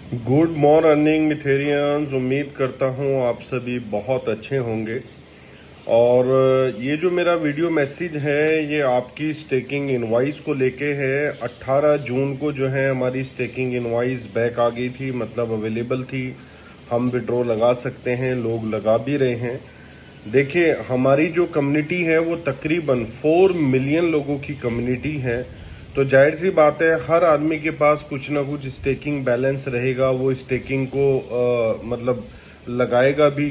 Good morning मिथेरियंस। उम्मीद करता हूँ आप सभी बहुत अच्छे होंगे। और ये जो मेरा वीडियो मैसेज है ये आपकी स्टेकिंग इनवाइस को लेके है। 18 जून को जो है हमारी स्टेकिंग इनवाइस बैक आ गई थी, मतलब अवेलेबल थी। हम विड्रॉ लगा सकते हैं, लोग लगा भी रहे हैं। देखिए, हमारी जो कम्युनिटी है वो तकरीबन 4 मिलियन लोगों की कम्युनिटी है। तो जाहिर सी बात है हर आदमी के पास कुछ ना कुछ स्टेकिंग बैलेंस रहेगा, वो स्टेकिंग को मतलब लगाएगा भी।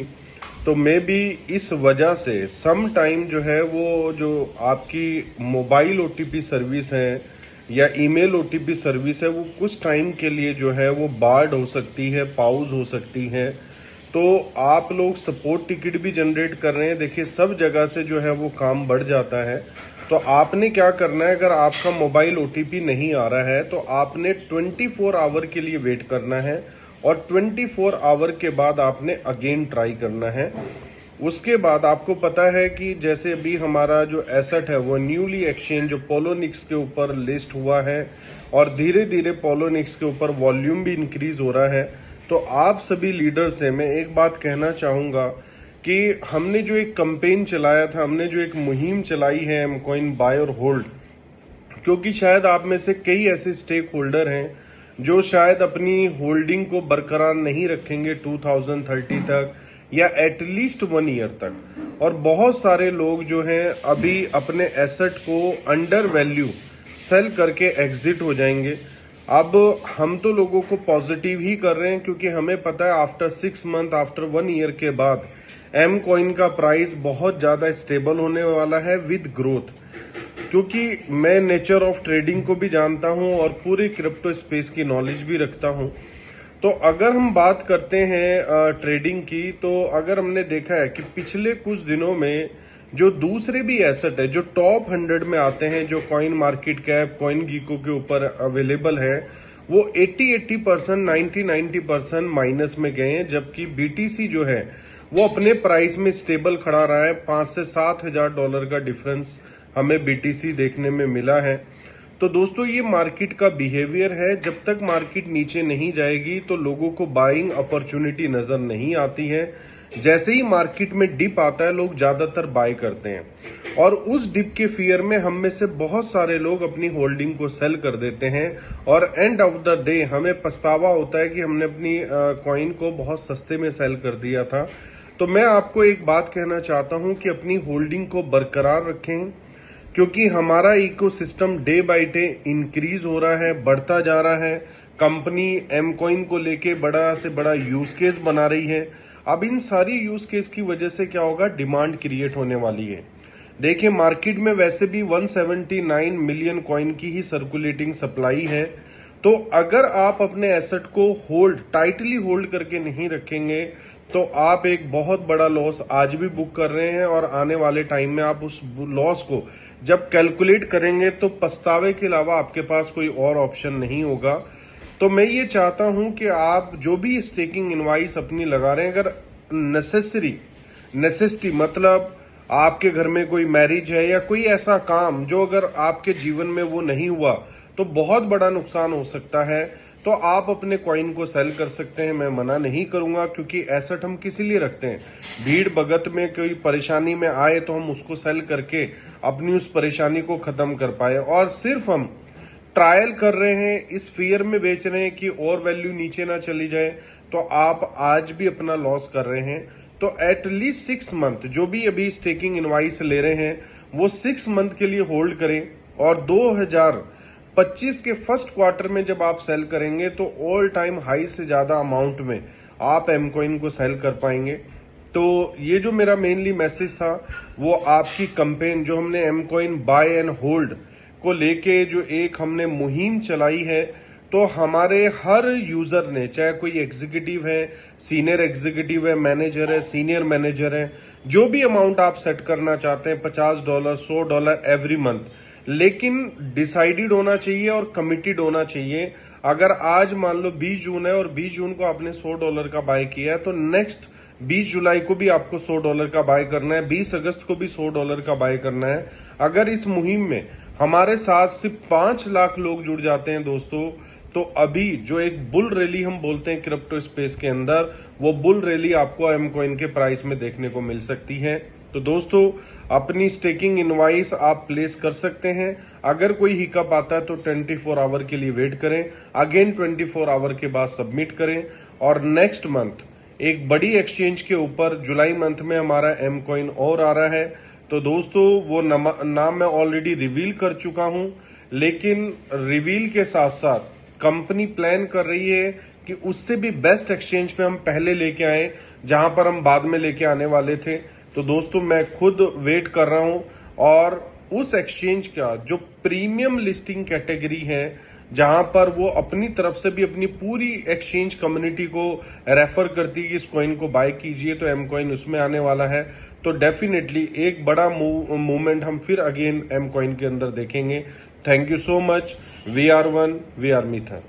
तो मैं भी इस वजह से सम टाइम जो है वो जो आपकी मोबाइल ओटीपी सर्विस है या ईमेल ओटीपी सर्विस है वो कुछ टाइम के लिए जो है वो बार्ड हो सकती है, पाउज हो सकती है। तो आप लोग सपोर्ट टिकट भी जनरेट कर रहे हैं। देखिए, सब जगह से जो है वो काम बढ़ जाता है। तो आपने क्या करना है, अगर आपका मोबाइल ओटीपी नहीं आ रहा है तो आपने 24 आवर के लिए वेट करना है और 24 आवर के बाद आपने अगेन ट्राई करना है। उसके बाद आपको पता है कि जैसे अभी हमारा जो एसेट है वो न्यूली एक्सचेंज जो पोलोनिक्स के ऊपर लिस्ट हुआ है और धीरे धीरे पोलोनिक्स के ऊपर वॉल्यूम भी इंक्रीज हो रहा है। तो आप सभी लीडर से मैं एक बात कहना चाहूंगा कि हमने जो एक कैंपेन चलाया था, हमने जो एक मुहिम चलाई है एम कॉइन बाय और होल्ड, क्योंकि शायद आप में से कई ऐसे स्टेक होल्डर हैं जो शायद अपनी होल्डिंग को बरकरार नहीं रखेंगे 2030 तक या एटलीस्ट 1 ईयर तक। और बहुत सारे लोग जो हैं अभी अपने एसेट को अंडर वैल्यू सेल करके एग्जिट हो जाएंगे। अब हम तो लोगों को पॉजिटिव ही कर रहे हैं क्योंकि हमें पता है आफ्टर 6 मंथ, आफ्टर 1 ईयर के बाद एम कॉइन का प्राइस बहुत ज्यादा स्टेबल होने वाला है विद ग्रोथ। क्योंकि मैं नेचर ऑफ ट्रेडिंग को भी जानता हूं और पूरे क्रिप्टो स्पेस की नॉलेज भी रखता हूं। तो अगर हम बात करते हैं ट्रेडिंग की, तो अगर हमने देखा है कि पिछले कुछ दिनों में जो दूसरे भी एसेट है जो टॉप 100 में आते हैं, जो कॉइन मार्केट कैप, कॉइन गीको के ऊपर अवेलेबल है, वो 80% 90% माइनस में गए हैं। जबकि बीटीसी जो है वो अपने प्राइस में स्टेबल खड़ा रहा है। 5 से 7 हजार डॉलर का डिफरेंस हमें बीटीसी देखने में मिला है। तो दोस्तों, ये मार्केट का बिहेवियर है। जब तक मार्केट नीचे नहीं जाएगी तो लोगों को बाइंग अपॉर्चुनिटी नजर नहीं आती है। जैसे ही मार्केट में डिप आता है लोग ज्यादातर बाय करते हैं और उस डिप के फियर में हम में से बहुत सारे लोग अपनी होल्डिंग को सेल कर देते हैं और एंड ऑफ द डे हमें पछतावा होता है कि हमने अपनी कॉइन को बहुत सस्ते में सेल कर दिया था। तो मैं आपको एक बात कहना चाहता हूं कि अपनी होल्डिंग को बरकरार रखें, क्योंकि हमारा ecosystem day by day increase हो रहा है, बढ़ता जा रहा है। कंपनी एम कॉइन को लेके बड़ा से बड़ा यूज केस बना रही है। अब इन सारी यूज केस की वजह से क्या होगा, डिमांड क्रिएट होने वाली है। देखिए, मार्केट में वैसे भी 179 मिलियन कॉइन की ही सर्कुलेटिंग सप्लाई है। तो अगर आप अपने एसेट को टाइटली होल्ड करके नहीं रखेंगे तो आप एक बहुत बड़ा लॉस आज भी बुक कर रहे हैं और आने वाले टाइम में आप उस लॉस को जब कैलकुलेट करेंगे तो पछतावे के अलावा आपके पास कोई और ऑप्शन नहीं होगा। तो मैं ये चाहता हूं कि आप जो भी स्टेकिंग इनवाइस अपनी लगा रहे हैं, अगर नेसेसिटी मतलब आपके घर में कोई मैरिज है या कोई ऐसा काम जो अगर आपके जीवन में वो नहीं हुआ तो बहुत बड़ा नुकसान हो सकता है, तो आप अपने कॉइन को सेल कर सकते हैं। मैं मना नहीं करूंगा, क्योंकि एसेट हम किसी लिए रखते हैं, भीड़ भगत में कोई परेशानी में आए तो हम उसको सेल करके अपनी उस परेशानी को खत्म कर पाए। और सिर्फ हम ट्रायल कर रहे हैं, इस फियर में बेच रहे हैं कि और वैल्यू नीचे ना चली जाए, तो आप आज भी अपना लॉस कर रहे हैं। तो एटलीस्ट 6 मंथ जो भी अभी स्टेकिंग इनवाइस ले रहे हैं वो 6 मंथ के लिए होल्ड करें और 2025 के फर्स्ट क्वार्टर में जब आप सेल करेंगे तो ऑल टाइम हाई से ज्यादा अमाउंट में आप एम कॉइन को सेल कर पाएंगे। तो ये जो मेरा मेनली मैसेज था वो आपकी कैंपेन जो हमने M coin buy and hold को लेके जो एक हमने मुहिम चलाई है, तो हमारे हर यूजर ने, चाहे कोई एग्जीक्यूटिव है, सीनियर एग्जीक्यूटिव है, मैनेजर है, सीनियर मैनेजर है, जो भी अमाउंट आप सेट करना चाहते हैं, $50 $100 एवरी मंथ, लेकिन डिसाइडेड होना चाहिए और कमिटेड होना चाहिए। अगर आज मान लो 20 जून है और 20 जून को आपने $100 का बाय किया है तो नेक्स्ट 20 जुलाई को भी आपको $100 का बाय करना है, 20 अगस्त को भी $100 का बाय करना है। अगर इस मुहिम में हमारे साथ सिर्फ 5 लाख लोग जुड़ जाते हैं दोस्तों, तो अभी जो एक बुल रैली हम बोलते हैं क्रिप्टो स्पेस के अंदर, वो बुल रैली आपको एम कॉइन के प्राइस में देखने को मिल सकती है। तो दोस्तों, अपनी स्टेकिंग इनवाइस आप प्लेस कर सकते हैं। अगर कोई हिकअप आता है तो 24 आवर के लिए वेट करें, अगेन 24 आवर के बाद सबमिट करें। और नेक्स्ट मंथ एक बड़ी एक्सचेंज के ऊपर जुलाई मंथ में हमारा एम कॉइन और आ रहा है। तो दोस्तों, वो नाम मैं ऑलरेडी रिवील कर चुका हूं, लेकिन रिवील के साथ साथ कंपनी प्लान कर रही है कि उससे भी बेस्ट एक्सचेंज पे हम पहले लेके आए, जहां पर हम बाद में लेके आने वाले थे। तो दोस्तों, मैं खुद वेट कर रहा हूं, और उस एक्सचेंज का जो प्रीमियम लिस्टिंग कैटेगरी है, जहां पर वो अपनी तरफ से भी अपनी पूरी एक्सचेंज कम्युनिटी को रेफर करती है कि इस कॉइन को बाय कीजिए, तो एम कॉइन उसमें आने वाला है। तो डेफिनेटली एक बड़ा मूवमेंट हम फिर अगेन एम कॉइन के अंदर देखेंगे। Thank you so much. We are one, we are Mithila.